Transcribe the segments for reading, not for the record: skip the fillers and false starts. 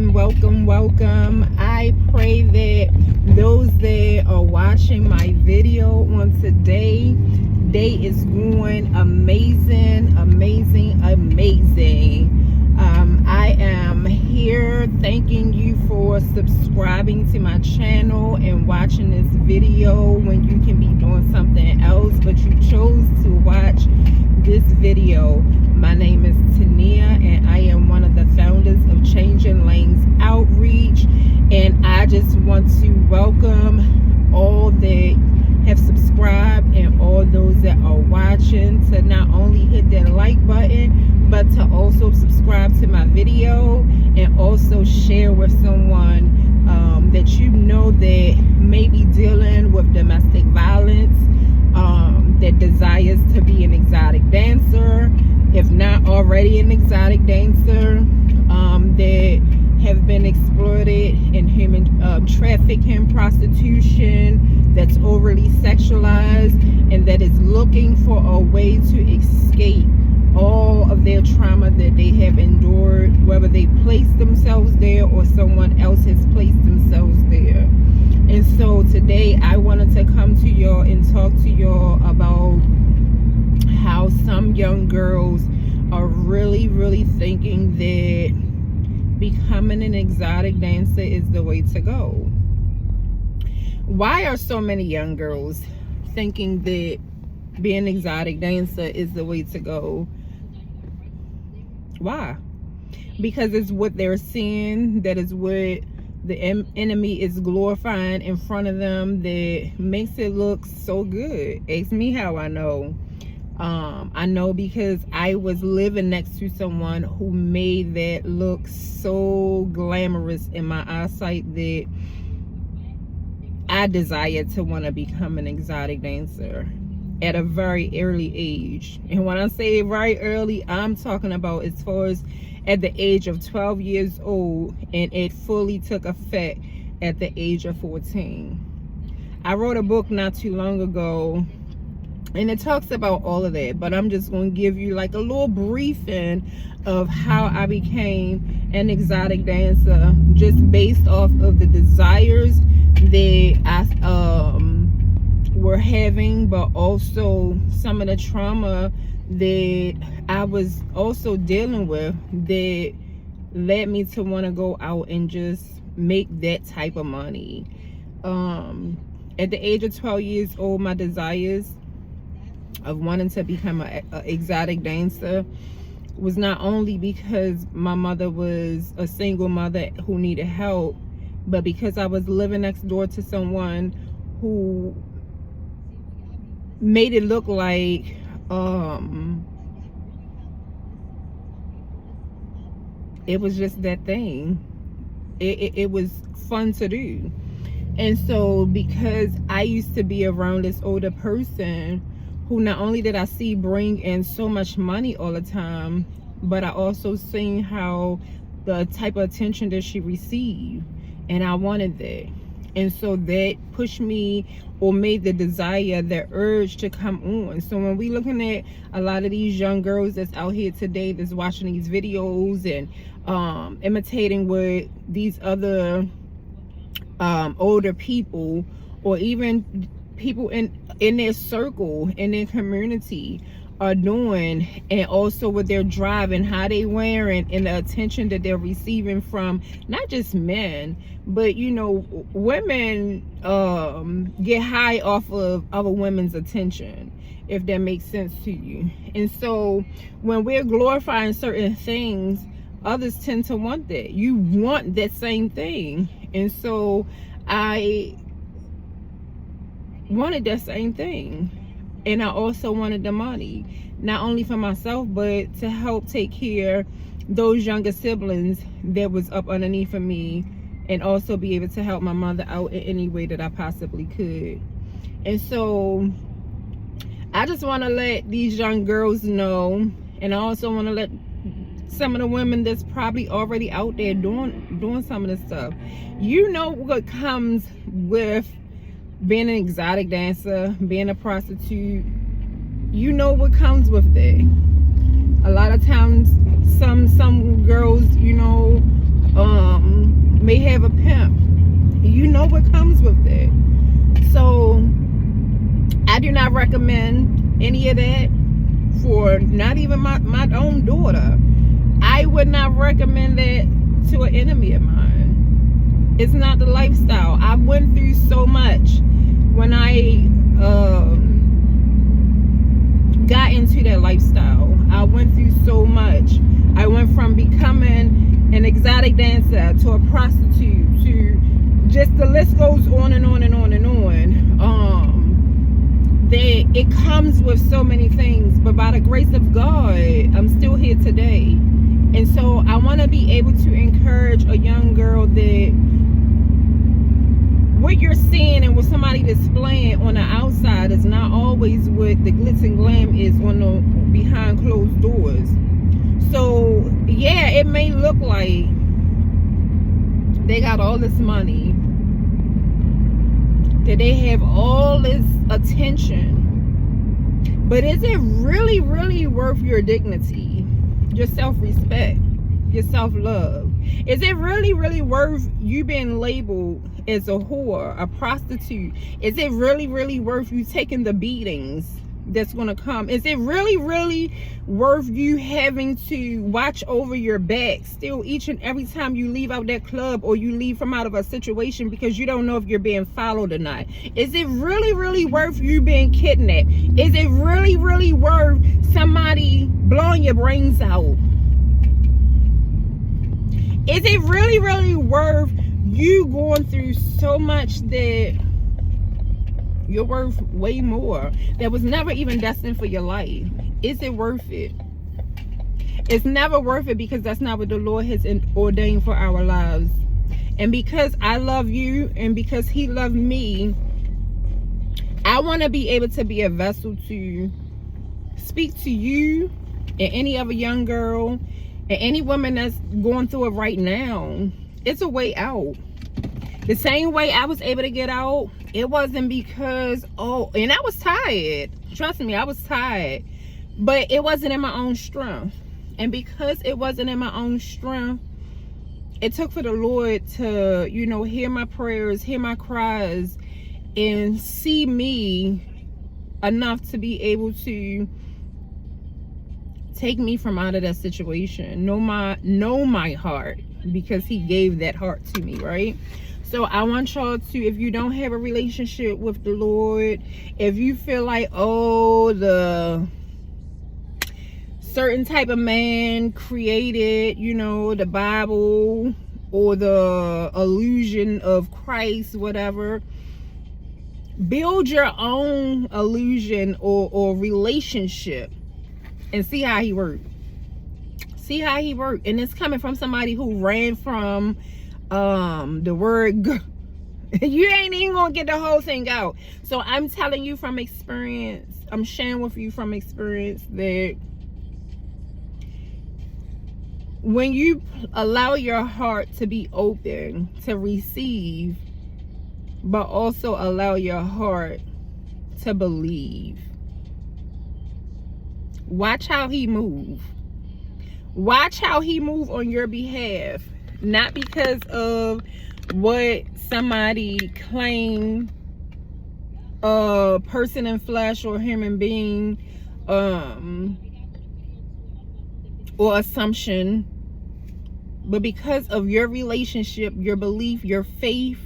welcome. I pray that those that are watching my video on today, day is going amazing. I am here thanking you for subscribing to my channel and watching this video when you can be doing something else, but you chose to watch this video. My name is Tania and I am one of the founders of Changing Lanes Outreach, and I just want to welcome all that have subscribed and all those that are watching to not only hit that like button but to also subscribe to my video and also share with someone that you know that may be dealing with domestic violence, that desires to be an exotic dancer, if not already an exotic dancer, that have been exploited in human trafficking, prostitution, that's overly sexualized, and that is looking for a way to escape all of their trauma that they have endured, whether they placed themselves there or someone else has placed themselves there. And so today I wanted to come to y'all and talk to y'all about how some young girls are really thinking that becoming an exotic dancer is the way to go. Why are so many young girls thinking that being an exotic dancer is the way to go? Why? Because it's what they're seeing, that is what the enemy is glorifying in front of them, that makes it look so good. Ask me how I know. I know because I was living next to someone who made that look so glamorous in my eyesight that I desired to want to become an exotic dancer at a very early age. And when I say very early, I'm talking about as far as at the age of 12 years old, and it fully took effect at the age of 14. I wrote a book not too long ago and it talks about all of that, but I'm just going to give you like a little briefing of how I became an exotic dancer, just based off of the desires that I were having, but also some of the trauma that I was also dealing with that led me to want to go out and just make that type of money. At the age of 12 years old, my desires of wanting to become an exotic dancer was not only because my mother was a single mother who needed help, but because I was living next door to someone who made it look like it was just that thing. It was fun to do. And so because I used to be around this older person who not only did I see bring in so much money all the time, but I also seen how the type of attention that she received, and I wanted that. And so that pushed me, or made the desire, the urge to come on. So when we looking at a lot of these young girls that's out here today, that's watching these videos and imitating what these other older people, or even people in their circle, in their community, are doing, and also what they're driving, how they wearing, and the attention that they're receiving from not just men, but you know, women get high off of other women's attention, if that makes sense to you. And so when we're glorifying certain things, others tend to want that. You want that same thing. And so I wanted that same thing, and I also wanted the money, not only for myself, but to help take care those younger siblings that was up underneath of me, and also be able to help my mother out in any way that I possibly could. And so I just want to let these young girls know, and I also want to let some of the women that's probably already out there doing some of this stuff, you know what comes with being an exotic dancer, being a prostitute. You know what comes with that. A lot of times some girls, you know, have a pimp. You know what comes with that. So I do not recommend any of that for not even my own daughter. I would not recommend that to an enemy of mine. It's not the lifestyle. I went through so much when I got into that lifestyle. I went through so much. I went from becoming an exotic dancer to a prostitute to just the list goes on and on and on and on. That it comes with so many things, but by the grace of God, I'm still here today. And so I want to be able to encourage a young girl that what you're seeing and what somebody displaying on the outside is not always what the glitz and glam is on the behind closed doors. So yeah, it may look like they got all this money, that they have all this attention, but is it really, really worth your dignity, your self-respect, your self-love? Is it really, really worth you being labeled as a whore, a prostitute? Is it really, really worth you taking the beatings that's going to come? Is it really, really worth you having to watch over your back still each and every time you leave out that club or you leave from out of a situation because you don't know if you're being followed or not? Is it really, really worth you being kidnapped? Is it really, really worth somebody blowing your brains out? Is it really, really worth you going through so much that you're worth way more, that was never even destined for your life? Is it worth it? It's never worth it, because that's not what the Lord has ordained for our lives. And because I love you and because he loved me, I want to be able to be a vessel to speak to you and any other young girl and any woman that's going through it right now. It's a way out. The same way I was able to get out, it wasn't because, and I was tired. Trust me, I was tired. But it wasn't in my own strength. And because it wasn't in my own strength, it took for the Lord to, hear my prayers, hear my cries, and see me enough to be able to take me from out of that situation. Know my heart, because he gave that heart to me, right? So I want y'all to, if you don't have a relationship with the Lord, if you feel like, the certain type of man created, the Bible or the illusion of Christ, whatever, build your own illusion or relationship and see how he worked. See how he worked. And it's coming from somebody who ran from the word you ain't even gonna get the whole thing out. So I'm telling you from experience, I'm sharing with you from experience, that when you allow your heart to be open to receive, but also allow your heart to believe, watch how he move. Watch how he move on your behalf. Not because of what somebody claimed, a person in flesh or human being, or assumption, but because of your relationship, your belief, your faith,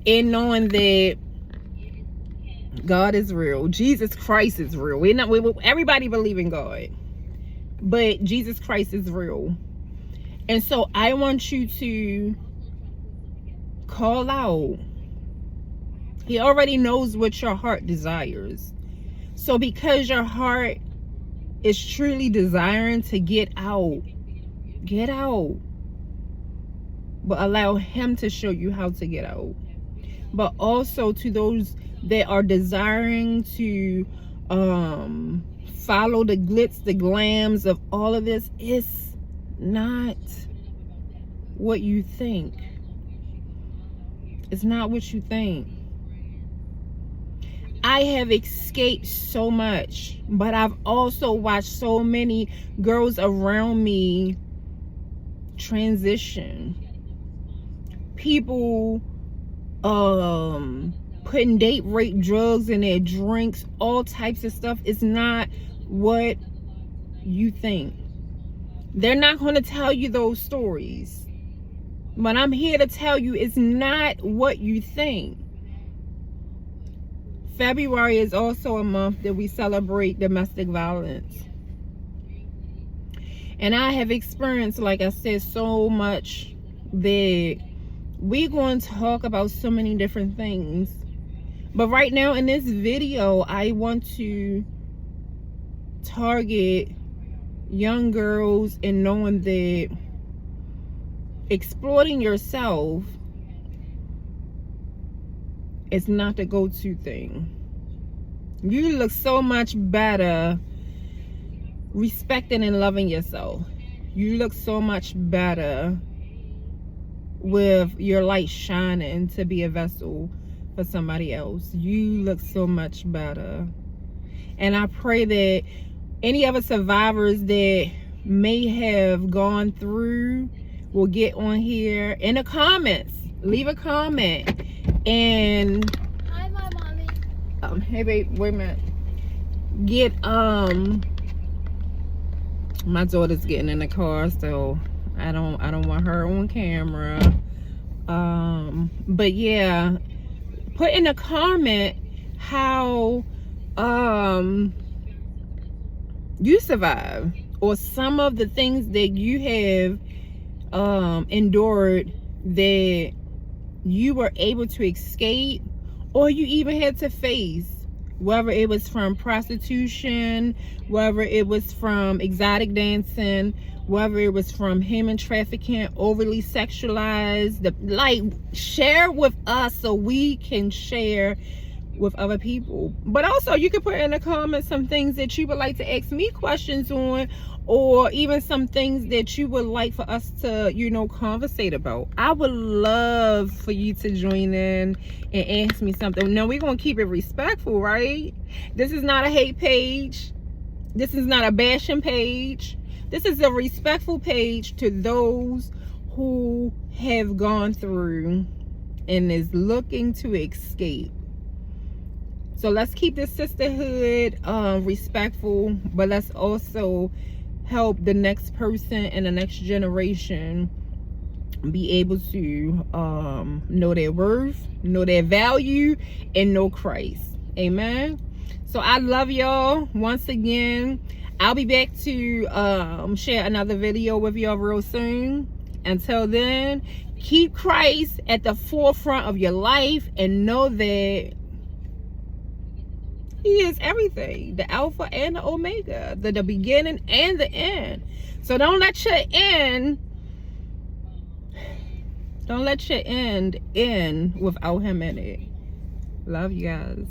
in knowing that God is real, Jesus Christ is real. Everybody believe in God, but Jesus Christ is real. And so I want you to call out. He already knows what your heart desires. So because your heart is truly desiring to get out. But allow him to show you how to get out. But also to those that are desiring to follow the glitz, the glams of all of this, it's not what you think. It's not what you think. I have escaped so much, but I've also watched so many girls around me transition. people putting date rape drugs in their drinks, all types of stuff. It's not what you think. They're not going to tell you those stories, but I'm here to tell you it's not what you think. February is also a month that we celebrate domestic violence, and I have experienced, like I said, so much that we're going to talk about so many different things. But right now in this video, I want to target young girls and knowing that exploiting yourself is not the go-to thing. You look so much better respecting and loving yourself. You look so much better with your light shining to be a vessel for somebody else. You look so much better. And I pray that any other survivors that may have gone through will get on here in the comments. Leave a comment. And hi, my mommy. Hey babe, wait a minute. Get my daughter's getting in the car, so I don't want her on camera. But yeah, put in a comment how you survive, or some of the things that you have endured that you were able to escape, or you even had to face, whether it was from prostitution, whether it was from exotic dancing, whether it was from human trafficking, overly sexualized. Like, share with us so we can share with other people. But also, you can put in the comments some things that you would like to ask me questions on, or even some things that you would like for us to, conversate about. I would love for you to join in and ask me something. Now, we're going to keep it respectful, right? This is not a hate page. This is not a bashing page. This is a respectful page to those who have gone through and is looking to escape. So let's keep this sisterhood respectful, but let's also help the next person and the next generation be able to know their worth, know their value, and know Christ. Amen. So I love y'all. Once again, I'll be back to share another video with y'all real soon. Until then, keep Christ at the forefront of your life and know that He is everything, the Alpha and the Omega, the beginning and the end. So don't let your end end without Him in it. Love you guys.